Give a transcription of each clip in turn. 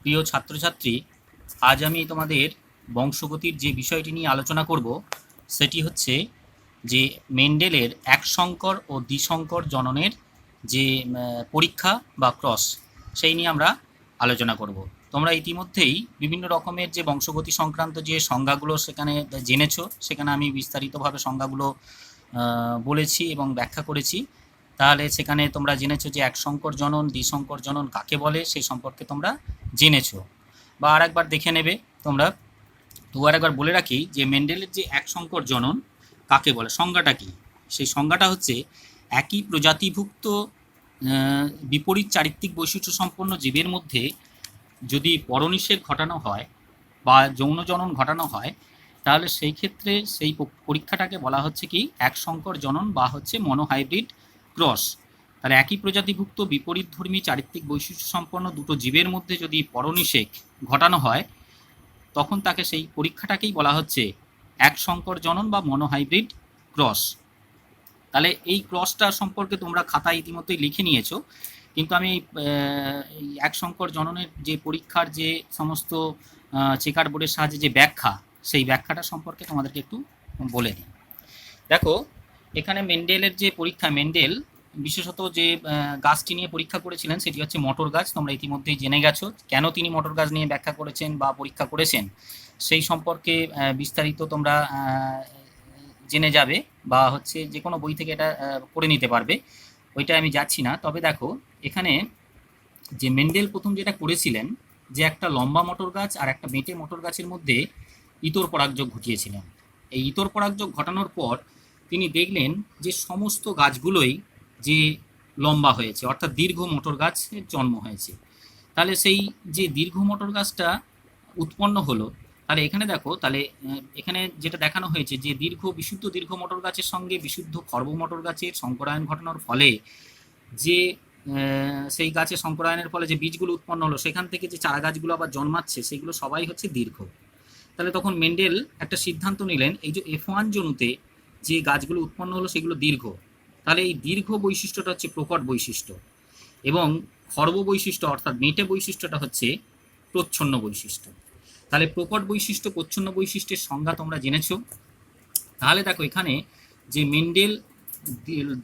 প্রিয় ছাত্রছাত্রী, আজ আমি তোমাদের বংশগতির যে বিষয়টি নিয়ে আলোচনা করব সেটি হচ্ছে যে মেন্ডেলের একসংকর ও দ্বিসংকর জননের যে পরীক্ষা বা ক্রস সেই নিয়ে আমরা আলোচনা করব। তোমরা ইতিমধ্যেই বিভিন্ন রকমের যে বংশগতি সংক্রান্ত যে সংজ্ঞাগুলো সেখানে জেনেছো, সেখানে আমি বিস্তারিতভাবে সংজ্ঞাগুলো বলেছি এবং ব্যাখ্যা করেছি। তাহলে সেখানে তোমরা জেনেছো যে একসংকর জনন দ্বিসংকর জনন কাকে বলে সেই সম্পর্কে তোমরা জেনেছো, বা আরেকবার দেখে নেবে তোমরা। তো আরেকবার বলে রাখি যে মেন্ডেলের যে একসংকর জনন কাকে বলে, সংজ্ঞাটা কি। সেই সংজ্ঞাটা হচ্ছে একই প্রজাতিভুক্ত বিপরীত চারিত্রিক বৈশিষ্ট্য সম্পন্ন জীবের মধ্যে যদি পরনিষেক ঘটানো হয় বা যৌন জনন ঘটানো হয়, তাহলে সেই ক্ষেত্রে সেই পরীক্ষাটাকে বলা হচ্ছে কি একসংকর জনন বা হচ্ছে মনোহাইব্রিড ক্রস। তাহলে একই প্রজাতিভুক্ত বিপরীতধর্মী চারিত্রিক বৈশিষ্ট্য সম্পন্ন দুটো জীবের মধ্যে যদি পরনিষেক ঘটানো হয়, তখন তাকে সেই পরীক্ষাটাকেই বলা হচ্ছে একসংকর জনন বা মনোহাইব্রিড ক্রস। তাহলে এই ক্রসটা সম্পর্কে তোমরা খাতায় ইতিমধ্যেই লিখে নিয়েছো, কিন্তু আমি এই একসংকর জননের যে পরীক্ষার যে সমস্ত চেকার বোর্ডের সাহায্যে যে ব্যাখ্যা, সেই ব্যাখ্যাটা সম্পর্কে তোমাদেরকে একটু বলে দিই। দেখো, এখানে মেন্ডেলের যে পরীক্ষা, মেন্ডেল বিশেষত যে গাছটি নিয়ে পরীক্ষা করেছিলেন সেটি হচ্ছে মটর গাছ। তোমরা ইতিমধ্যেই জেনে গেছো কেন তিনি মটর গাছ নিয়ে ব্যাখ্যা করেছেন বা পরীক্ষা করেছেন, সেই সম্পর্কে বিস্তারিত তোমরা জেনে যাবে, বা হচ্ছে যে কোনো বই থেকে এটা করে নিতে পারবে, ওইটা আমি যাচ্ছি না। তবে দেখো, এখানে যে মেন্ডেল প্রথম যেটা করেছিলেন, যে একটা লম্বা মটর গাছ আর একটা বেঁটে মটর গাছের মধ্যে ইতর পরাগযোগ ঘটিয়েছিলেন। এই ইতর পরাগযোগ ঘটানোর পর তিনি দেখলেন যে সমস্ত গাছগুলোই যে লম্বা হয়েছে, অর্থাৎ দীর্ঘ মটর গাছের জন্ম হয়েছে। তাহলে সেই যে দীর্ঘ মটর গাছটা উৎপন্ন হলো, তাহলে এখানে দেখো, তাহলে এখানে যেটা দেখানো হয়েছে যে বিশুদ্ধ দীর্ঘ মটর গাছের সঙ্গে বিশুদ্ধ খর্ব মটর গাছের সংকরায়ন ঘটানোর ফলে যে সেই গাছে সংকরায়নের ফলে যে বীজগুলো উৎপন্ন হলো, সেখান থেকে যে চারা গাছগুলো আবার জন্মাচ্ছে, সেগুলো সবাই হচ্ছে দীর্ঘ। তাহলে তখন মেন্ডেল একটা সিদ্ধান্ত নিলেন, এই যে F1 জনুতে যে গাছগুলো উৎপন্ন হলো সেগুলো দীর্ঘ, তাহলে এই দীর্ঘ বৈশিষ্ট্যটা হচ্ছে প্রকট বৈশিষ্ট্য, এবং খর্ব বৈশিষ্ট্য অর্থাৎ মেটে বৈশিষ্ট্যটা হচ্ছে প্রচ্ছন্ন বৈশিষ্ট্য। তাহলে প্রকট বৈশিষ্ট্য প্রচ্ছন্ন বৈশিষ্ট্যের সংজ্ঞা তোমরা জেনেছো। তাহলে দেখো, এখানে যে মেন্ডেল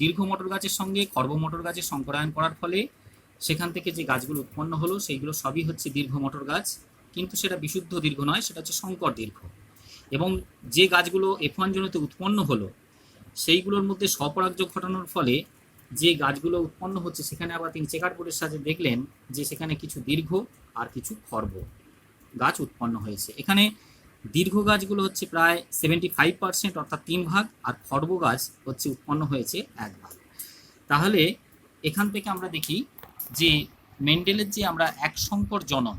দীর্ঘ মটর গাছের সঙ্গে খর্ব মটর গাছের সংকরায়ন করার ফলে সেখান থেকে যে গাছগুলো উৎপন্ন হলো সেইগুলো সবই হচ্ছে দীর্ঘ মটর গাছ, কিন্তু সেটা বিশুদ্ধ দীর্ঘ নয়, সেটা হচ্ছে সংকর দীর্ঘ। এবং যে গাছগুলো F1 জনুতে উৎপন্ন হলো সেইগুলোর মধ্যে স্বপরাগযোগ ঘটানোর ফলে যে গাছগুলো উৎপন্ন হচ্ছে, সেখানে আবার তিনি চেকার বোর্ডের সাহায্যে দেখলেন যে সেখানে কিছু দীর্ঘ আর কিছু খর্ব গাছ উৎপন্ন হয়েছে। এখানে দীর্ঘ গাছগুলো হচ্ছে প্রায় 75%, অর্থাৎ 3 ভাগ, আর খর্ব গাছ হচ্ছে উৎপন্ন হয়েছে 1 ভাগ। তাহলে এখান থেকে আমরা দেখি যে মেন্ডেলের যে আমরা একসংকর জনন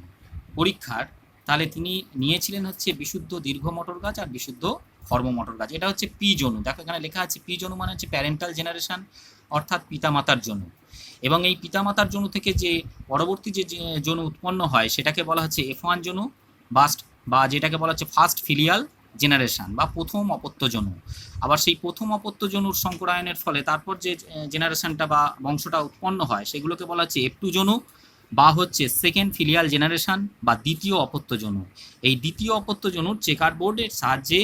পরীক্ষার, তাহলে তিনি নিয়েছিলেন হচ্ছে বিশুদ্ধ দীর্ঘ মটর গাছ আর বিশুদ্ধ খর্ব মটর গাছ। এটা হচ্ছে পি জনু। দেখো, এখানে লেখা আছে পি জনু মানে হচ্ছে প্যারেন্টাল জেনারেশন, অর্থাৎ পিতামাতার জনু। এবং এই পিতামাতার জনু থেকে যে পরবর্তী যে জনু উৎপন্ন হয় সেটাকে বলা হচ্ছে F1 জনু, বা যেটাকে বলা হচ্ছে ফার্স্ট ফিলিয়াল জেনারেশন বা প্রথম অপত্য জনু। আবার সেই প্রথম অপত্য জনুর সংকরায়নের ফলে তারপর যে জেনারেশনটা বা বংশটা উৎপন্ন হয় সেগুলোকে বলা হচ্ছে F2 জনু, বা হচ্ছে সেকেন্ড ফিলিয়াল জেনারেশন বা দ্বিতীয় অপত্য জনু। এই দ্বিতীয় অপত্য জনুর চেকার বোর্ডের সাহায্যে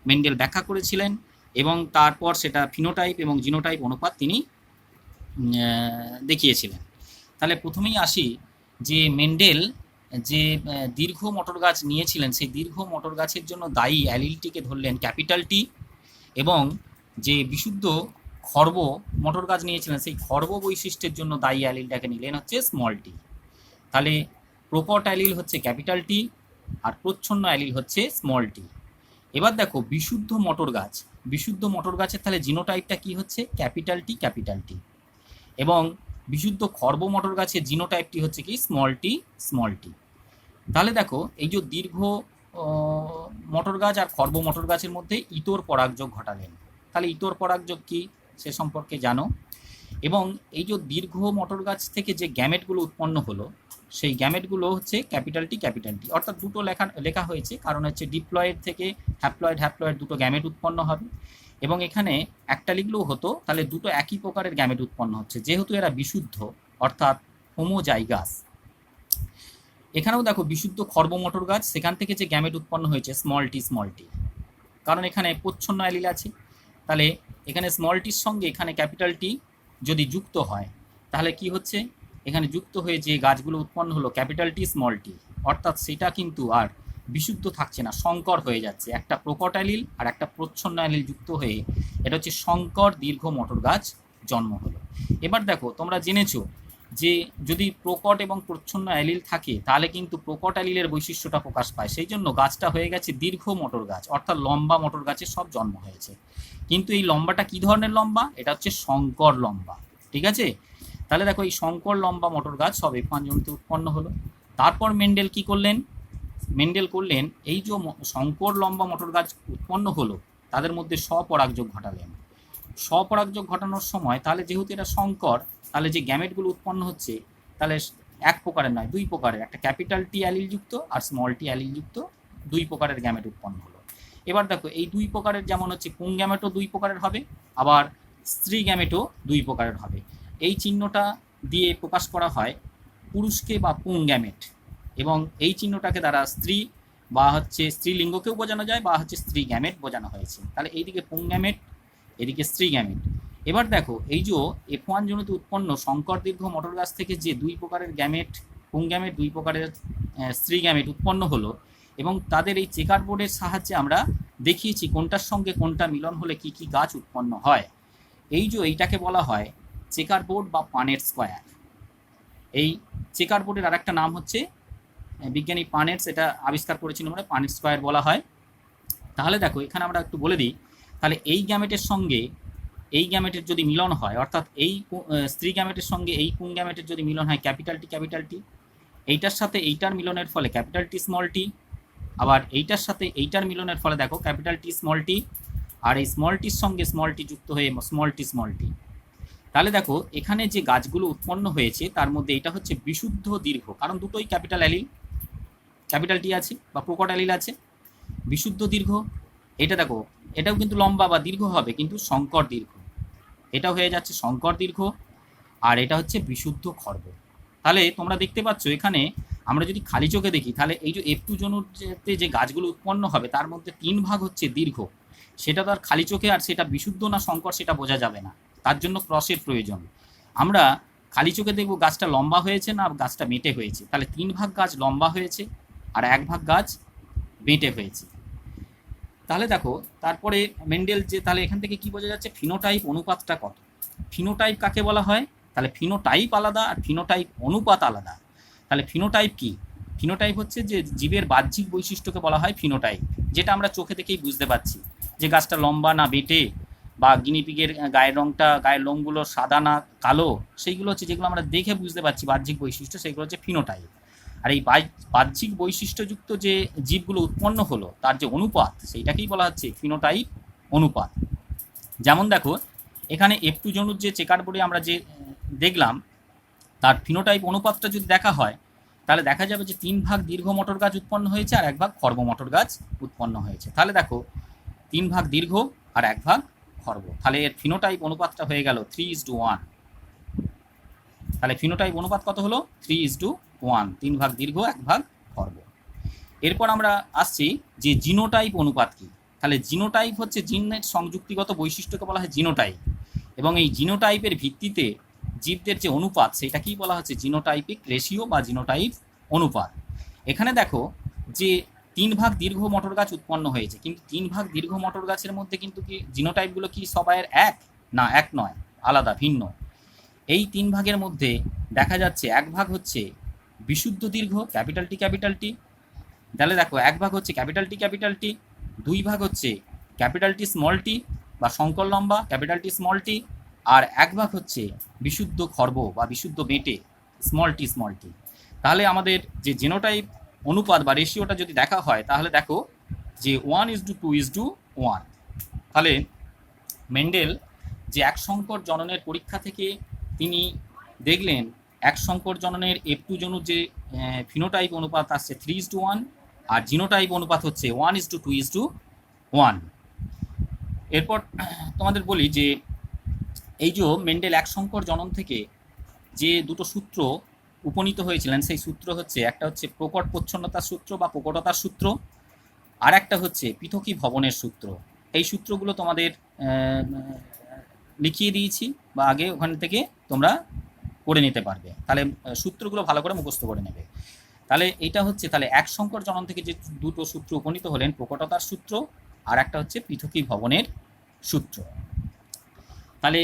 মেন্ডেল ব্যাখ্যা করেছিলেন, এবং তারপর সেটা ফিনোটাইপ এবং জিনোটাইপ অনুপাত তিনি দেখিয়েছিলেন। তাহলে প্রথমেই আসি যে মেন্ডেল যে দীর্ঘ মটর গাছ নিয়েছিলেন, সেই দীর্ঘ মটর গাছের জন্য দায়ী অ্যালিলটিকে ধরলেন ক্যাপিটাল টি, এবং যে বিশুদ্ধ খর্ব মটর গাছ নিয়েছিলেন সেই খর্ব বৈশিষ্ট্যের জন্য দায়ী অ্যালিলটাকে নিলেন হচ্ছে স্মল টি। তাহলে প্রকট অ্যালিল হচ্ছে ক্যাপিটাল টি আর প্রচ্ছন্ন অ্যালিল হচ্ছে স্মল টি। এবার দেখো, বিশুদ্ধ মটর গাছের তাহলে জিনোটাইপটা কি হচ্ছে ক্যাপিটাল টি, এবং বিশুদ্ধ খর্ব মটর গাছের জিনোটাইপটি হচ্ছে কি স্মল টি। তাহলে দেখো, এই যে দীর্ঘ মটর গাছ আর খর্ব মটর গাছের মধ্যে ইতর পরাগযোগ ঘটালেন। তাহলে ইতর পরাগযোগ কি সে সম্পর্কে জানো। এবং এই যে দীর্ঘ মটর গাছ থেকে যে গ্যামেটগুলো উৎপন্ন হলো, সেই গ্যামেটগুলো হচ্ছে ক্যাপিটাল টি, অর্থাৎ দুটো লেখা হয়েছে, কারণ হচ্ছে ডিপ্লয়েড থেকে হ্যাপ্লয়েড দুটো গ্যামেট উৎপন্ন হবে। এবং এখানে একটা লিখলেও হতো, তাহলে দুটো একই প্রকারের গ্যামেট উৎপন্ন হচ্ছে, যেহেতু এরা বিশুদ্ধ অর্থাৎ হোমোজাইগাস। এখানেও দেখো বিশুদ্ধ খর্ব মটর গাছ, সেখান থেকে যে গ্যামেট উৎপন্ন হয়েছে স্মল টি, কারণ এখানে প্রচ্ছন্ন অ্যালিল আছে। তাহলে এখানে স্মল টির সঙ্গে এখানে ক্যাপিটাল টি যদি যুক্ত হয়, তাহলে কি হচ্ছে, এখানে যুক্ত হয়ে যে গাছগুলো উৎপন্ন হলো ক্যাপিটাল টি স্মল টি, অর্থাৎ সেটা কিন্তু আর বিশুদ্ধ থাকছে না, সংকর হয়ে যাচ্ছে। একটা প্রকট অ্যালিল আর একটা প্রচ্ছন্ন অ্যালিল যুক্ত হয়ে এটা হচ্ছে সংকর দীর্ঘ মটর গাছ জন্ম হলো। এবার দেখো তোমরা জেনেছো যে যদি প্রকট এবং প্রচ্ছন্ন অ্যালিল থাকে তাহলে কিন্তু প্রকট অ্যালিলের বৈশিষ্ট্যটা প্রকাশ পায়, সেই জন্য গাছটা হয়ে গেছে দীর্ঘ মটর গাছ, অর্থাৎ লম্বা মটর গাছের সব জন্ম হয়েছে। কিন্তু এই লম্বাটা কি ধরনের লম্বা, এটা হচ্ছে সংকর লম্বা, ঠিক আছে। তাহলে দেখো এই সংকর লম্বা মটর গাছ সব F1 জমিতে উৎপন্ন হলো। তারপর মেন্ডেল কি করলেন, মেন্ডেল করলেন এই যে সংকর লম্বা মটর গাছ উৎপন্ন হলো তাদের মধ্যে স্বপরাগযোগ ঘটালেন। স্বপরাগযোগ ঘটানোর সময় তাহলে যেহেতু এটা সংকর, তাহলে যে গ্যামেটগুলো উৎপন্ন হচ্ছে তাহলে এক প্রকারের নয়, দুই প্রকারের, একটা ক্যাপিটাল টি অ্যালিল যুক্ত আর স্মল টি অ্যালিল যুক্ত দুই প্রকারের গ্যামেট উৎপন্ন হলো। এবার দেখো এই দুই প্রকারের যেমন হচ্ছে পুং গ্যামেটও দুই প্রকারের হবে, আবার স্ত্রী গ্যামেটও দুই প্রকারের হবে। এই চিহ্নটা দিয়ে প্রকাশ করা হয় পুরুষকে বা পুং গ্যামেট, এবং এই চিহ্নটাকে দ্বারা স্ত্রী বা হচ্ছে স্ত্রীলিঙ্গকেও বোঝানো যায় বা হচ্ছে স্ত্রী গ্যামেট বোঝানো হয়েছে। তাহলে এইদিকে পুং গ্যামেট, এদিকে স্ত্রী গ্যামেট। এবার দেখো এই যে F1 জনিত উৎপন্ন সংকর দীর্ঘ মটর গাছ থেকে যে দুই প্রকারের গ্যামেট, পুং গ্যামেট, দুই প্রকারের স্ত্রী গ্যামেট উৎপন্ন হলো, এবং তাদের এই চেকার বোর্ডের সাহায্যে আমরা দেখিয়েছি কোনটার সঙ্গে কোনটা মিলন হলে কি কি গাছ উৎপন্ন হয়। এই যে এইটাকে বলা হয় চেকার বোর্ড বা পানেট স্কোয়ার। এই চেকার বোর্ডের আর একটা নাম হচ্ছে, বিজ্ঞানী পানেটস এটা আবিষ্কার করেছিল, মানে পানেট স্কোয়ার বলা হয়। তাহলে দেখো এখানে আমরা একটু বলে দিই, তাহলে এই গ্যামেটের সঙ্গে এই গ্যামেটের যদি মিলন হয়, অর্থাৎ এই স্ত্রী গ্যামেটের সঙ্গে এই পুং গ্যামেটের যদি মিলন হয় ক্যাপিটাল টি, এইটার সাথে এইটার মিলনের ফলে ক্যাপিটাল টি স্মল টি, আবার এইটার সাথে এইটার মিলনের ফলে দেখো ক্যাপিটাল টি স্মল টি, আর এই স্মল টির সঙ্গে স্মল টি যুক্ত হয়ে স্মল টি। তাহলে দেখো এখানে যে গাছগুলো উৎপন্ন হয়েছে তার মধ্যে এটা হচ্ছে বিশুদ্ধ দীর্ঘ, কারণ দুটোই ক্যাপিটাল অ্যালিল, ক্যাপিটাল টি আছে বা প্রকট অ্যালিল আছে। বিশুদ্ধ দীর্ঘ, এটা দেখো এটাও কিন্তু লম্বা বা দীর্ঘ হবে কিন্তু সংকর দীর্ঘ, এটা হয়ে যাচ্ছে সংকর দীর্ঘ, আর এটা হচ্ছে বিশুদ্ধ খর্ব। তাহলে তোমরা দেখতে পাচ্ছ এখানে আমরা যদি খালি চোখে দেখি তাহলে এই যে F2 জনুতে যে গাছগুলো উৎপন্ন হবে তার মধ্যে 3 ভাগ হচ্ছে দীর্ঘ, সেটা তো আর খালি চোখে আর সেটা বিশুদ্ধ না সংকর সেটা বোঝা যাবে না, তার জন্য ক্রসের প্রয়োজন। আমরা খালি চোখে দেখব গাছটা লম্বা হয়েছে না গাছটা বেঁটে হয়েছে, তাহলে 3 ভাগ গাছ লম্বা হয়েছে আর 1 ভাগ গাছ বেঁটে হয়েছে। তাহলে দেখো তারপরে মেন্ডেল যে, তাহলে এখান থেকে কি বোঝা যাচ্ছে ফিনোটাইপ অনুপাতটা কত। ফিনোটাইপ কাকে বলা হয়, তাহলে ফিনোটাইপ আলাদা আর ফিনোটাইপ অনুপাত আলাদা। তাহলে ফিনোটাইপ কি, ফিনোটাইপ হচ্ছে যে জীবের বাহ্যিক বৈশিষ্ট্যকে বলা হয় ফিনোটাইপ, যেটা আমরা চোখে দেখেই বুঝতে পারছি যে গাছটা লম্বা না বেটে, বা গিনিপিগের গায়ের রঙটা, গায়ের লোমগুলো সাদা না কালো, সেইগুলো হচ্ছে যেগুলো আমরা দেখে বুঝতে পারছি বাহ্যিক বৈশিষ্ট্য, সেগুলো হচ্ছে ফিনোটাইপ। আর এই বাহ্যিক বৈশিষ্ট্যযুক্ত যে জীবগুলো উৎপন্ন হলো তার যে অনুপাত সেইটাকেই বলা হচ্ছে ফিনোটাইপ অনুপাত। যেমন দেখো এখানে F2 জনুর যে চেকার বোর্ডে আমরা যে দেখলাম তার ফিনোটাইপ অনুপাতটা যদি দেখা হয় তাহলে দেখা যাবে যে 3 ভাগ দীর্ঘ মটর গাছ উৎপন্ন হয়েছে আর 1 ভাগ খর্ব মটর গাছ উৎপন্ন হয়েছে। তাহলে দেখো 3 ভাগ দীর্ঘ আর 1 ভাগ খর্ব, তাহলে এর ফিনোটাইপ অনুপাতটা হয়ে গেল 3:1। তাহলে ফিনোটাইপ অনুপাত কত হলো 3:1, 3 ভাগ দীর্ঘ 1 ভাগ খর্ব। এরপর আমরা আসছি যে জিনোটাইপ অনুপাত কি। তাহলে জিনোটাইপ হচ্ছে জিনের সংযুক্তিগত বৈশিষ্ট্যকে বলা হয় জিনোটাইপ, এবং এই জিনোটাইপের ভিত্তিতে জীবদের যে অনুপাত সেটাকেই বলা হচ্ছে জিনোটাইপিক রেশিও বা জিনোটাইপ অনুপাত। এখানে দেখো যে 3 ভাগ দীর্ঘ মটর গাছ উৎপন্ন হয়েছে, কিন্তু 3 ভাগ দীর্ঘ মটর গাছের মধ্যে কিন্তু কি জিনোটাইপগুলো কি সবাইয়ের এক না, এক নয়, আলাদা ভিন্ন। এই 3 ভাগের মধ্যে দেখা যাচ্ছে 1 ভাগ হচ্ছে বিশুদ্ধ দীর্ঘ ক্যাপিটাল টি, তাহলে দেখো 1 ভাগ হচ্ছে ক্যাপিটাল টি, 2 ভাগ হচ্ছে ক্যাপিটাল টি স্মল টি বা সংকর লম্বা ক্যাপিটাল টি স্মল টি, আর 1 ভাগ হচ্ছে বিশুদ্ধ খর্ব বা বিশুদ্ধ বেঁটে স্মল টি। তাহলে আমাদের যে জিনোটাইপ অনুপাত বা রেশিওটা যদি দেখা হয় তাহলে দেখো যে 1:2:1। তাহলে মেন্ডেল যে এক সংকর জননের পরীক্ষা থেকে তিনি দেখলেন এক সংকর জননের F2 জনুর যে ফিনোটাইপ অনুপাত আসছে 3:1 আর জিনোটাইপ অনুপাত হচ্ছে 1:2:1। এরপর তোমাদের বলি যে এই যে মেন্ডেল এক সংকর জনন থেকে যে দুটো সূত্র উপনীত হয়েছিলেন সেই সূত্র হচ্ছে, একটা হচ্ছে প্রকট প্রচ্ছন্নতার সূত্র বা প্রকটতার সূত্র, আর একটা হচ্ছে পৃথকী ভবনের সূত্র। এই সূত্রগুলো তোমাদের লিখিয়ে দিয়েছি বা আগে ওখান থেকে তোমরা করে নিতে পারবে, তাহলে সূত্রগুলো ভালো করে মুখস্থ করে নেবে। তাহলে এটা হচ্ছে, তাহলে এক সংকর জনন থেকে যে দুটো সূত্র উপনীত হলেন, প্রকটতার সূত্র আর একটা হচ্ছে পৃথকী ভবনের সূত্র। তাহলে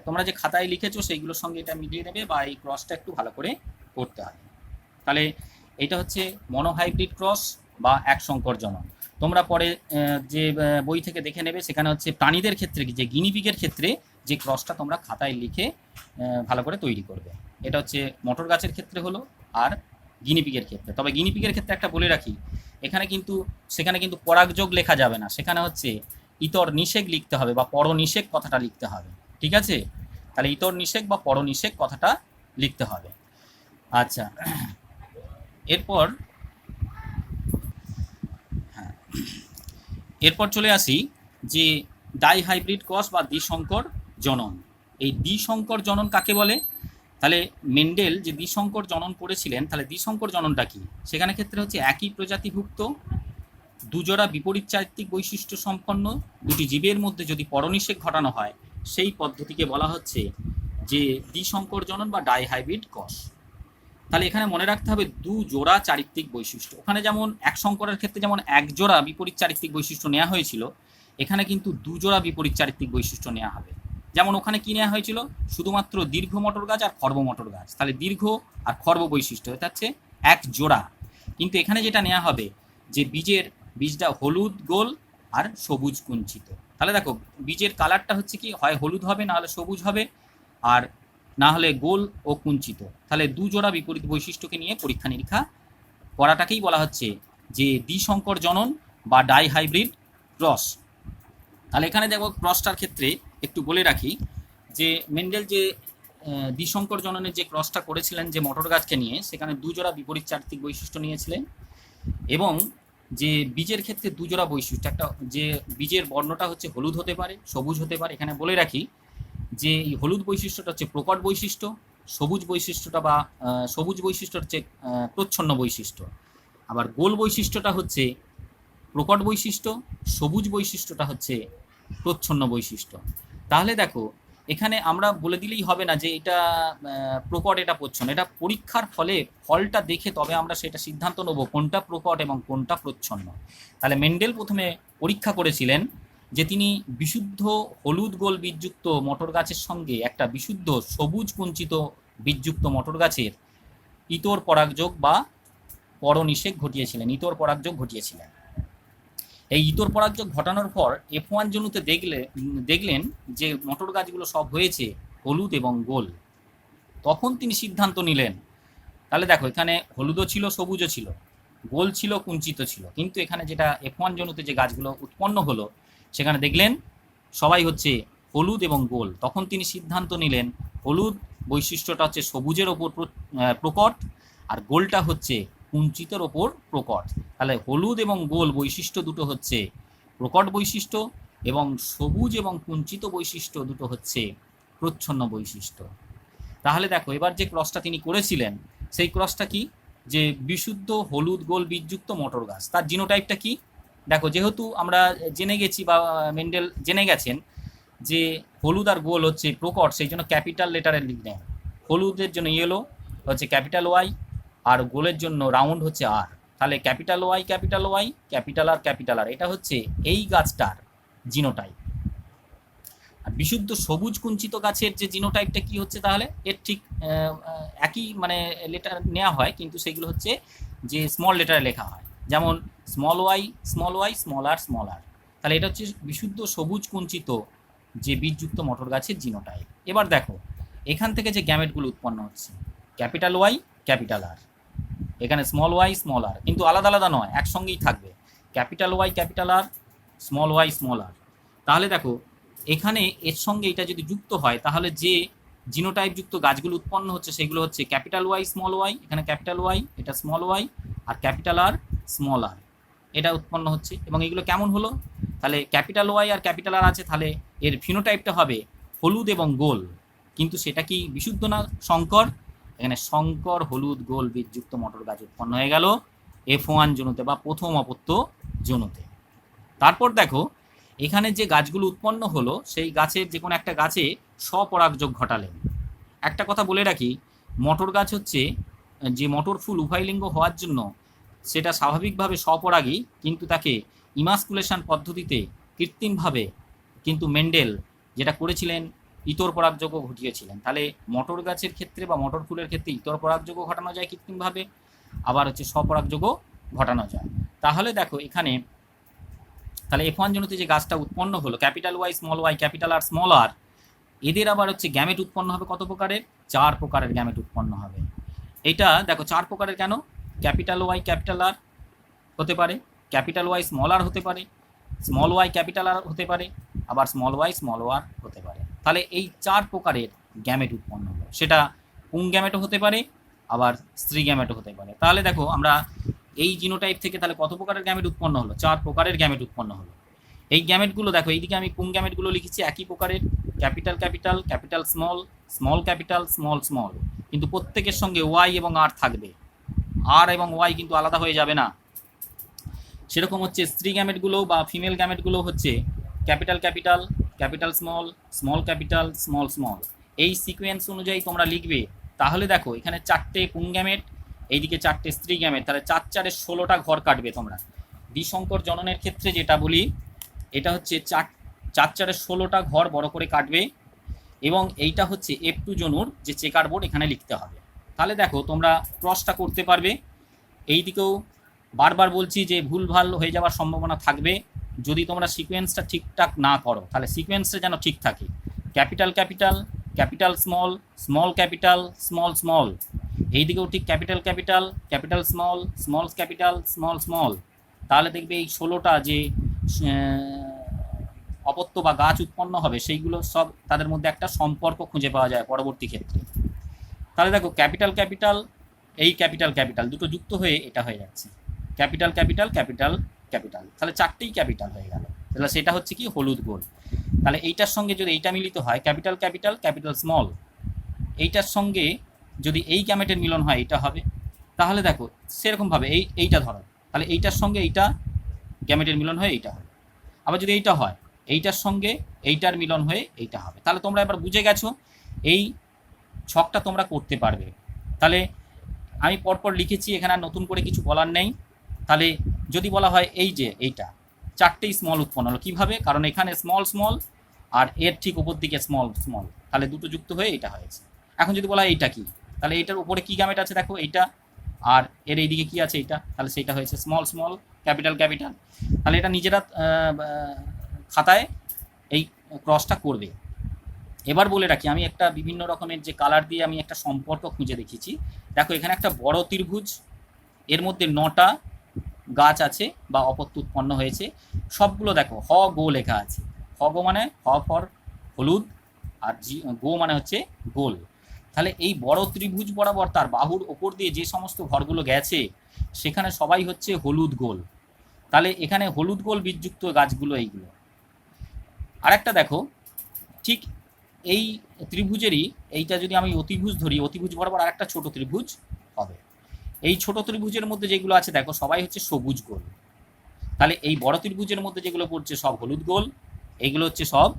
তোমরা যে খাতায় লিখেছো সেইগুলোর সঙ্গে এটা মিলিয়ে নেবে বা এই ক্রসটা একটু ভালো করে করতে হবে। তাহলে এটা হচ্ছে মনোহাইব্রিড ক্রস বা এক সংকর জনন। তোমরা পরে যে বই থেকে দেখে নেবে, সেখানে হচ্ছে প্রাণীদের ক্ষেত্রে যে গিনিপিগের ক্ষেত্রে যে ক্রসটা তোমরা খাতায় লিখে ভালো করে তৈরি করবে। এটা হচ্ছে মটর গাছের ক্ষেত্রে হলো আর গিনিপিগের ক্ষেত্রে। তবে গিনিপিগের ক্ষেত্রে একটা বলে রাখি, সেখানে কিন্তু পরাগযোগ লেখা যাবে না, সেখানে হচ্ছে ইতর নিষেক লিখতে হবে বা পরনিষেক কথাটা লিখতে হবে, ঠিক আছে? তাহলে ইতর নিষেক বা পরনিষেক কথাটা লিখতে হবে। আচ্ছা, এরপর চলে আসি যে ডাইহাইব্রিড ক্রস বা দ্বিসংকর জনন। এই দ্বিসংকর জনন কাকে বলে? তাহলে মেন্ডেল যে দ্বিসংকর জনন করেছিলেন, তাহলে দ্বিসংকর জননটা কি? সেখানে ক্ষেত্রে হচ্ছে একই প্রজাতিভুক্ত দুজোড়া বিপরীত চারিত্রিক বৈশিষ্ট্য সম্পন্ন দুটি জীবের মধ্যে যদি পরনিষেক ঘটানো হয়, সেই পদ্ধতিকে বলা হচ্ছে যে দ্বিসংকর জনন বা ডাইহাইব্রিড ক্রস। তাহলে এখানে মনে রাখতে হবে দু জোড়া চারিত্রিক বৈশিষ্ট্য। ওখানে যেমন এক সংকরের ক্ষেত্রে যেমন এক জোড়া বিপরীত চারিত্রিক বৈশিষ্ট্য নেওয়া হয়েছিল, এখানে কিন্তু দু জোড়া বিপরীত চারিত্রিক বৈশিষ্ট্য নেওয়া হবে। যেমন ওখানে কি নেওয়া হয়েছিল? শুধুমাত্র দীর্ঘ মটর গাছ আর খর্ব মটর গাছ। তাহলে দীর্ঘ আর খর্ব বৈশিষ্ট্য, এটা হচ্ছে এক জোড়া। কিন্তু এখানে যেটা নেওয়া হবে যে বীজটা হলুদ গোল আর সবুজ কুঞ্চিত। তাহলে দেখো বীজের কালারটা হচ্ছে কি, হয় হলুদ হবে না হলে সবুজ হবে, আর না হলে গোল ও কুঞ্চিত। তাহলে দু জোড়া বিপরীত বৈশিষ্ট্যকে নিয়ে পরীক্ষা নিরীক্ষা করাটাকেই বলা হচ্ছে যে দ্বিসংকর জনন বা ডাইহাইব্রিড ক্রস। তাহলে এখানে দেখো ক্রসটার ক্ষেত্রে একটু বলে রাখি যে মেন্ডেল যে দ্বিসংকর জননের যে ক্রসটা করেছিলেন যে মটর গাছকে নিয়ে, সেখানে দু জোড়া বিপরীত চারিত্রিক বৈশিষ্ট্য নিয়েছিলেন এবং যে বীজের ক্ষেত্রে দু জোড়া বৈশিষ্ট্য, একটা যে বীজের বর্ণটা হচ্ছে হলুদ হতে পারে, সবুজ হতে পারে। এখানে বলে রাখি যে এই হলুদ বৈশিষ্ট্যটা হচ্ছে প্রকট বৈশিষ্ট্য, সবুজ বৈশিষ্ট্য হচ্ছে প্রচ্ছন্ন বৈশিষ্ট্য। আবার গোল বৈশিষ্ট্যটা হচ্ছে প্রকট বৈশিষ্ট্য, সবুজ বৈশিষ্ট্যটা হচ্ছে প্রচ্ছন্ন বৈশিষ্ট্য। তাহলে দেখো এখানে আমরা বলে দিলেই হবে না যে এটা প্রকট এটা প্রচ্ছন্ন, এটা পরীক্ষার ফলটা দেখে তবে আমরা সেটা সিদ্ধান্ত নেব কোনটা প্রকট এবং কোনটা প্রচ্ছন্ন। তাহলে মেন্ডেল প্রথমে পরীক্ষা করেছিলেন যে তিনি বিশুদ্ধ হলুদ গোল বীজযুক্ত মটর গাছের সঙ্গে একটা বিশুদ্ধ সবুজ কুঞ্চিত বীজযুক্ত মটর গাছের ইতর পরাগযোগ বা পরনিষেক ঘটিয়েছিলেন। এই ইতর পরাগযোগ ঘটানোর পর F1 জনুতে দেখলেন যে মটর গাছগুলো সব হয়েছে হলুদ এবং গোল। তখন তিনি সিদ্ধান্ত নিলেন, তাহলে দেখো এখানে হলুদও ছিল, সবুজও ছিল, গোল ছিল, কুঞ্চিত ছিল, কিন্তু এখানে যেটা F1 জনুতে যে গাছগুলো উৎপন্ন হলো সেখানে দেখলেন সবাই হচ্ছে হলুদ এবং গোল। তখন তিনি সিদ্ধান্ত নিলেন হলুদ বৈশিষ্ট্যটা হচ্ছে সবুজের ওপর প্রকট আর গোলটা হচ্ছে কুঞ্চিতের ওপর প্রকট। তাহলে হলুদ এবং গোল বৈশিষ্ট্য দুটো হচ্ছে প্রকট বৈশিষ্ট্য এবং সবুজ এবং কুঞ্চিত বৈশিষ্ট্য দুটো হচ্ছে প্রচ্ছন্ন বৈশিষ্ট্য। তাহলে দেখো এবার যে ক্রসটা তিনি করেছিলেন সেই ক্রসটা কি, যে বিশুদ্ধ হলুদ গোল বীজযুক্ত মটর গাছ। তার জিনোটাইপটা কি দেখো, যেহেতু আমরা জেনে গেছি বা মেন্ডেল জেনে গেছেন যে হলুদ আর গোল হচ্ছে প্রকট, সেই জন্য ক্যাপিটাল লেটারে লিখলেন। হলুদের জন্য ইয়েলো হচ্ছে ক্যাপিটাল ওয়াই আর গোলের জন্য রাউন্ড হচ্ছে আর। তাহলে ক্যাপিটাল ওয়াই ক্যাপিটাল আর, এটা হচ্ছে এই গাছটার জিনোটাইপ। আর বিশুদ্ধ সবুজ কুঞ্চিত গাছের যে জিনোটাইপটা কি হচ্ছে, তাহলে এর ঠিক একই মানে লেটার নেওয়া হয়, কিন্তু সেগুলো হচ্ছে যে স্মল লেটারে লেখা হয়, যেমন স্মল ওয়াই স্মল আর। তাহলে এটা হচ্ছে বিশুদ্ধ সবুজ কুঞ্চিত যে বীজযুক্ত মটর গাছের জিনোটাইপ। এবার দেখো এখান থেকে যে গ্যামেটগুলো উৎপন্ন হচ্ছে, ক্যাপিটাল ওয়াই ক্যাপিটাল আর, এখানে স্মল ওয়াই স্মল আর, কিন্তু আলাদা আলাদা নয়, একসঙ্গেই থাকবে capital Y capital R, small Y small R. তাহলে দেখো এখানে এর সঙ্গে এটা যদি যুক্ত হয়, তাহলে যে জিনোটাইপ যুক্ত গাছগুলো উৎপন্ন হচ্ছে সেগুলো হচ্ছে ক্যাপিটাল ওয়াই স্মল ওয়াই, এখানে ক্যাপিটাল ওয়াই, এটা স্মল ওয়াই, আর ক্যাপিটাল আর স্মল আর, এটা উৎপন্ন হচ্ছে। এবং এগুলো কেমন হলো, তাহলে ক্যাপিটাল ওয়াই আর ক্যাপিটাল আর আছে, তাহলে এর ফিনোটাইপটা হবে হলুদ এবং গোল, কিন্তু সেটা কি বিশুদ্ধ না সংকর? এখানে সংকর হলুদ গোল বীজযুক্ত মটর গাছ উৎপন্ন হয়ে গেল F1 জনুতে বা প্রথম অপত্য জনুতে। তারপর দেখো এখানে যে গাছগুলো উৎপন্ন হলো সেই গাছের যে কোনো একটা গাছে স্বপরাগযোগ ঘটালেন। একটা কথা বলে রাখি, মটর গাছ হচ্ছে যে মটর ফুল উভয়লিঙ্গ হওয়ার জন্য সেটা স্বাভাবিকভাবে স্বপরাগী, কিন্তু তাকে ইমাসকুলেশন পদ্ধতিতে কৃত্রিমভাবে কিন্তু মেন্ডেল যেটা করেছিলেন ইতর পরাগযোগও ঘটিয়েছিলেন। তাহলে মটর গাছের ক্ষেত্রে বা মটর ফুলের ক্ষেত্রে ইতর পরাগযোগও ঘটানো যায় কৃত্রিমভাবে, আবার হচ্ছে স্বপরাগযোগও ঘটানো যায়। তাহলে দেখো এখানে তাহলে F1 জনুতে যে গাছটা উৎপন্ন হলো capital Y small Y capital R small R, এদের আবার হচ্ছে গ্যামেট উৎপন্ন হবে কত প্রকারের? 4 প্রকারের গ্যামেট উৎপন্ন হবে। এটা দেখো 4 প্রকারের কেন? ক্যাপিটাল ওয়াই ক্যাপিটাল আর হতে পারে, ক্যাপিটাল ওয়াই স্মল আর হতে পারে, স্মল ওয়াই ক্যাপিটাল আর হতে পারে, আবার স্মল ওয়াই স্মল আর হতে পারে। তাহলে এই 4 প্রকারের গ্যামেট উৎপন্ন হলো, সেটা পুং গ্যামেটও হতে পারে, আবার স্ত্রী গ্যামেটও হতে পারে। তাহলে দেখো আমরা এই জিনোটাইপ থেকে তাহলে কত প্রকারের গ্যামেট উৎপন্ন হলো? 4 প্রকারের গ্যামেট উৎপন্ন হলো। এই গ্যামেটগুলো দেখো, এইদিকে আমি পুং গ্যামেটগুলো লিখেছি একই প্রকারের, capital capital capital small small capital small small, কিন্তু প্রত্যেকের সঙ্গে ওয়াই এবং আর থাকবে, আর এবং ওয়াই কিন্তু আলাদা হয়ে যাবে না। সেরকম হচ্ছে স্ত্রী গ্যামেটগুলো বা ফিমেল গ্যামেটগুলো হচ্ছে capital capital capital small small capital small small, এই সিকোয়েন্স অনুযায়ী তোমরা লিখবে। তাহলে দেখো এখানে 4টে পুং গ্যামেট, এইদিকে 4টে স্ত্রী গ্যামেট, তাহলে 4 4 16টা ঘর কাটবে তোমরা। দ্বিসংকর জননের ক্ষেত্রে যেটা বলি, এটা হচ্ছে 4 4 16টা ঘর বড় করে কাটবে, এবং এইটা হচ্ছে F2 জনুর যে চেকার বোর্ড এখানে লিখতে হবে। তাহলে দেখো তোমরা ক্রসটা করতে পারবে। এই দিকেও বারবার বলছি যে ভুলভাল হয়ে যাওয়ার সম্ভাবনা থাকবে যদি তোমরা সিকোয়েন্সটা ঠিকঠাক না করো, তাহলে সিকোয়েন্সটা যেন ঠিক থাকে। Capital capital capital small small capital small small, এই দিকেও ঠিক capital capital capital small small capital small small. তাহলে দেখবে এই 16টা যে অপত্য বা গাছ উৎপন্ন হবে সেইগুলো সব তাদের মধ্যে একটা সম্পর্ক খুঁজে পাওয়া যায় পরবর্তী ক্ষেত্রে। তাহলে দেখো ক্যাপিটাল ক্যাপিটাল এই ক্যাপিটাল ক্যাপিটাল দুটো যুক্ত হয়ে এটা হয়ে যাচ্ছে ক্যাপিটাল ক্যাপিটাল ক্যাপিটাল ক্যাপিটাল, তাহলে 4টেই ক্যাপিটাল হয়ে গেল। তাহলে সেটা হচ্ছে কি হলুদ গোল। তাহলে এইটার সঙ্গে যদি এইটা মিলিত হয় ক্যাপিটাল ক্যাপিটাল ক্যাপিটাল স্মল, এইটার সঙ্গে যদি এই গ্যামেটের মিলন হয় এইটা হবে। তাহলে দেখো সেরকমভাবে এইটা ধরো, তাহলে এইটার সঙ্গে এইটা গ্যামেটের মিলন হয়ে এইটা হবে। আবার যদি এইটা হয় এইটার সঙ্গে এইটার মিলন হয়ে এইটা হবে। তাহলে তোমরা এবার বুঝে গেছো, এই ছকটা তোমরা করতে পারবে। তাহলে আমি পরপর লিখেছি, এখানে আর নতুন করে কিছু বলার নেই। তাহলে যদি বলা হয় এই যে এইটা 4টেই স্মল উৎপন্ন হলো কীভাবে? কারণ এখানে স্মল স্মল আর এর ঠিক উপর দিকে স্মল স্মল, তাহলে দুটো যুক্ত হয়ে এটা হয়েছে। এখন যদি বলা হয় এইটা কি, তাহলে এইটার উপরে কী গ্যামেট আছে দেখো এইটা, আর এর এইদিকে কী আছে এইটা, তাহলে সেইটা হয়েছে স্মল স্মল ক্যাপিটাল ক্যাপিটাল। তাহলে এটা নিজেরা খাতায় এই ক্রসটা করবে। এবার বলে রাখি, আমি একটা বিভিন্ন রকমের যে কালার দিয়ে আমি একটা সম্পর্ক খুঁজে দেখেছি। দেখো এখানে একটা বড় ত্রিভুজ, এর মধ্যে 9টা গাছ আছে বা অপত্য উৎপন্ন হয়েছে। সবগুলো দেখো হ গো লেখা আছে। হ গো মানে হ ফর হলুদ, আর গো মানে হচ্ছে গোল। তাহলে এই বড় ত্রিভুজ বরাবর তার বাহুর ওপর দিয়ে যে সমস্ত ঘরগুলো গেছে সেখানে সবাই হচ্ছে হলুদ গোল। তাহলে এখানে হলুদ গোল বীজযুক্ত গাছগুলো এইগুলো। আরেকটা দেখো, ঠিক এই ত্রিভুজেরই এইটা যদি আমি অতিভুজ ধরি, অতিভুজ বরাবর আরেকটা ছোট ত্রিভুজ হবে। এই ছোট ত্রিভুজের মধ্যে যেগুলো আছে দেখো সবাই হচ্ছে সবুজ গোল। তাহলে এই বড় ত্রিভুজের মধ্যে যেগুলো পড়ছে সব হলুদ গোল, এইগুলো হচ্ছে সব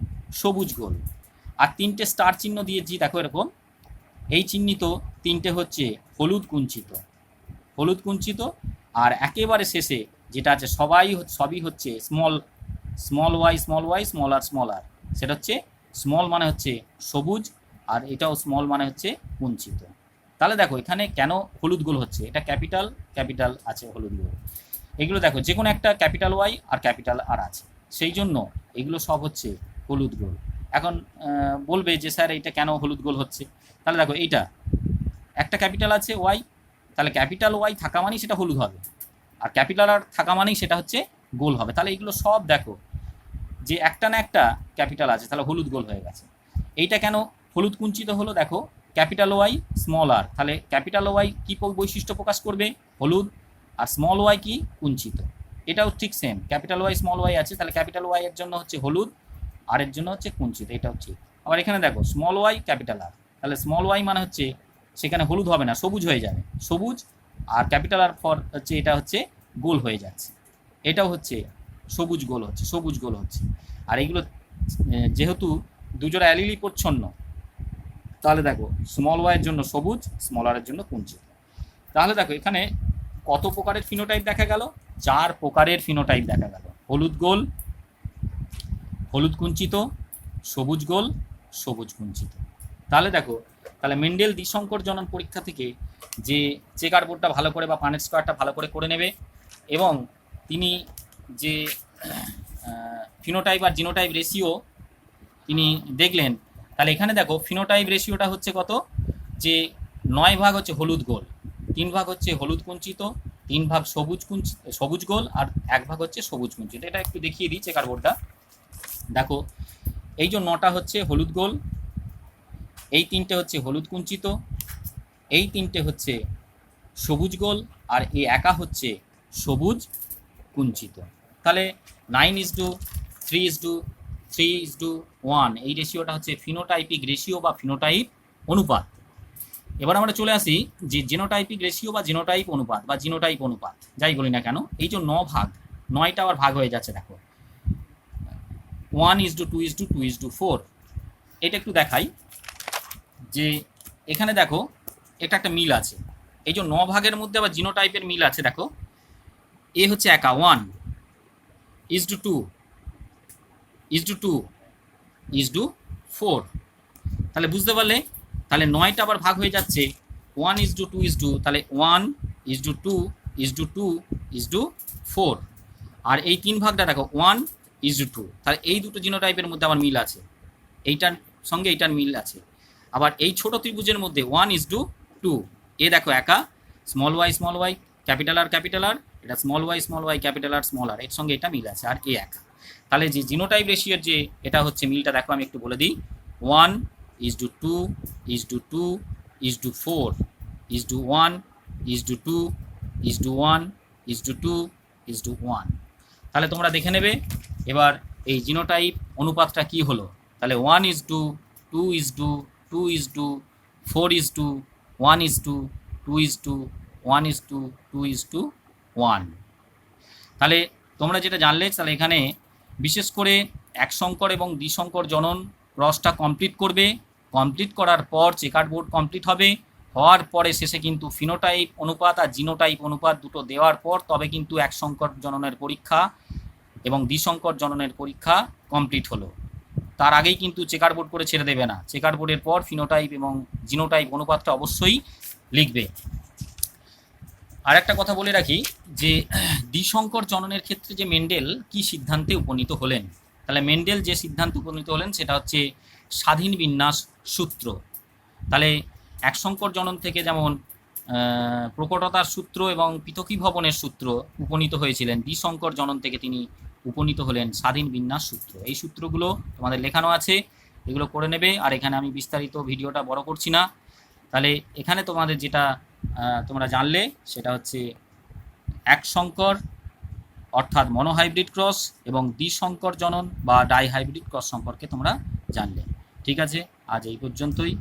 সবুজ গোল। আর 3টে স্টার চিহ্ন দিয়েছি দেখো এরকম, এই চিহ্নিত 3টে হচ্ছে হলুদ কুঞ্চিত, হলুদ কুঞ্চিত। আর একেবারে শেষে যেটা আছে সবই হচ্ছে স্মল স্মল ওয়াই স্মল আর, সেটা হচ্ছে স্মল মানে হচ্ছে সবুজ, আর এটাও স্মল মানে হচ্ছে কুঞ্চিত। তাহলে দেখো এখানে কেন হলুদ গোল হচ্ছে, এটা ক্যাপিটাল ক্যাপিটাল আছে হলুদ গোল। এগুলো দেখো যে কোনো একটা ক্যাপিটাল ওয়াই আর ক্যাপিটাল আর আছে, সেই জন্য এগুলো সব হচ্ছে হলুদ গোল। এখন বলবে যে স্যার এইটা কেন হলুদ গোল হচ্ছে? তাহলে দেখো এইটা একটা ক্যাপিটাল আছে ওয়াই, তাহলে ক্যাপিটাল ওয়াই থাকা মানেই সেটা হলুদ হবে, আর ক্যাপিটাল আর থাকা মানেই সেটা হচ্ছে গোল হবে। তাহলে এইগুলো সব দেখো যে একটা না একটা ক্যাপিটাল আছে, তাহলে হলুদ গোল হয়ে গেছে। এইটা কেন হলুদ কুঞ্চিত হলো? দেখো ক্যাপিটাল ওয়াই স্মল আর, তাহলে ক্যাপিটাল ওয়াই কী বৈশিষ্ট্য প্রকাশ করবে? হলুদ, আর স্মল ওয়াই কি? কুঞ্চিত। এটাও ঠিক same, capital Y small Y আছে, তাহলে ক্যাপিটাল ওয়াই এর জন্য হচ্ছে হলুদ, আর এর জন্য হচ্ছে কুঞ্চিত, এটাও ঠিক। আবার এখানে দেখো স্মল ওয়াই ক্যাপিটাল আর, তাহলে স্মল ওয়াই মানে হচ্ছে সেখানে হলুদ হবে না, সবুজ হয়ে যাবে, সবুজ। আর ক্যাপিটাল আর ফর হচ্ছে এটা হচ্ছে গোল হয়ে যাচ্ছে, এটাও হচ্ছে সবুজ গোল হচ্ছে, সবুজ গোল হচ্ছে। আর এইগুলো যেহেতু দুজোড়া অ্যালিলই প্রচ্ছন্ন, তাহলে দেখো স্মল ওয়াইয়ের জন্য সবুজ, স্মল আর এর জন্য কুঞ্চিত। তাহলে দেখো এখানে কত প্রকারের ফিনোটাইপ দেখা গেল? 4 প্রকারের ফিনোটাইপ দেখা গেল। হলুদ গোল, হলুদ কুঞ্চিত, সবুজ গোল, সবুজ কুঞ্চিত। তাহলে দেখো, তাহলে মেন্ডেল দ্বিসংকর জনন পরীক্ষা থেকে যে চেকার বোর্ডটা ভালো করে বা পানেট স্কোয়ারটা ভালো করে নেবে, এবং তিনি যে ফিনোটাইপ আর জিনোটাইপ রেশিও তিনি দেখলেন, তাহলে এখানে দেখো ফিনোটাইপ রেশিওটা হচ্ছে কত, যে 9 ভাগ হচ্ছে হলুদ গোল, 3 ভাগ হচ্ছে হলুদ কুঞ্চিত, 3 ভাগ সবুজ গোল, আর 1 ভাগ হচ্ছে সবুজ কুঞ্চিত। এটা একটু দেখিয়ে দিই চেকার বোর্ডটা। দেখো এই যে 9টা হচ্ছে হলুদ গোল, এই 3টে হচ্ছে হলুদ কুঞ্চিত, এই 3টে হচ্ছে সবুজ গোল, আর এই একা হচ্ছে সবুজ কুঞ্চিত। তাহলে 9:3:3:1 এই রেশিওটা হচ্ছে ফিনোটাইপিক রেশিও বা ফিনোটাইপ অনুপাত। এবার আমরা চলে আসি যে জিনোটাইপিক রেশিও বা জিনোটাইপ অনুপাত বা জিনোটাইপ অনুপাত, যাই বলি না কেন। এই যে 9 ভাগ, 9টা আবার ভাগ হয়ে যাচ্ছে, দেখো 1:2:2:4। এটা একটু দেখাই যে এখানে দেখো এটা একটা মিল আছে, এই যে 9 ভাগের মধ্যে আবার জিনোটাইপের মিল আছে। দেখো এ হচ্ছে একা 1:2:2:4। তাহলে বুঝতে পারলে, তাহলে 9টা আবার ভাগ হয়ে যাচ্ছে 1:2:2, তাহলে 1:2:2:4। আর এই 3 ভাগটা দেখো 1:2, তাহলে এই দুটো জিনোটাইপের মধ্যে আবার মিল আছে, এইটার সঙ্গে এইটার মিল আছে। আবার এই ছোট ত্রিভুজের মধ্যে 1:2, এ দেখো একা স্মল ওয়াই ক্যাপিটাল আর, এটা স্মল ওয়াই ক্যাপিটাল আর, এর সঙ্গে এটা মিল আছে, আর এ একা। তাহলে যে জিনোটাইপ রেশিওর যে এটা হচ্ছে মিলটা, দেখো আমি একটু বলে দিই, 1:2:4:1:2:1:2:1:2:1। তাহলে তোমরা দেখে নেবে এবার এই জিনোটাইপ অনুপাতটা কি হলো। তাহলে 1:2:2:1:2:2:1:2:1। তাহলে তোমরা যেটা জানলে, তাহলে এখানে বিশেষ করে এক সংকর এবং দ্বিসংকর জনন ক্রসটা কমপ্লিট করবে, কমপ্লিট করার পর চেকার বোর্ড কমপ্লিট হবে, হওয়ার পরে শেষে কিন্তু ফিনোটাইপ অনুপাত আর জিনোটাইপ অনুপাত দুটো দেওয়ার পর তবে কিন্তু এক সংকর জননের পরীক্ষা এবং দ্বিসংকর জননের পরীক্ষা কমপ্লিট হলো। তার আগেই কিন্তু চেকার বোর্ড করে ছেড়ে দেবে না, চেকার বোর্ডের পর ফিনোটাইপ এবং জিনোটাইপ অনুপাতটা অবশ্যই লিখবে। আর একটা কথা বলে রাখি যে দ্বিসংকর জননের ক্ষেত্রে যে মেন্ডেল কি সিদ্ধান্তে উপনীত হলেন, তাহলে মেন্ডেল যে সিদ্ধান্তে উপনীত হলেন সেটা হচ্ছে স্বাধীন বিন্যাস সূত্র। তাহলে এক সংকর জনন থেকে যেমন প্রকটতার সূত্র এবং পৃথকীভবনের সূত্র উপনীত হয়েছিলেন, দ্বিসংকর জনন থেকে তিনি উপনীত হলেন স্বাধীন বিন্যাস সূত্র। এই সূত্রগুলো তোমাদের লেখানো আছে, এগুলো করে নেবে। আর এখানে আমি বিস্তারিত ভিডিওটা বড় করছি না। তাহলে এখানে তোমাদের যেটা তোমরা জানলে সেটা হচ্ছে এক সংকর অর্থাৎ মনোহাইব্রিড ক্রস এবং দ্বিসংকর জনন বা ডাইহাইব্রিড ক্রস সম্পর্কে তোমরা জানলে। ঠিক আছে, আজ এই পর্যন্তই।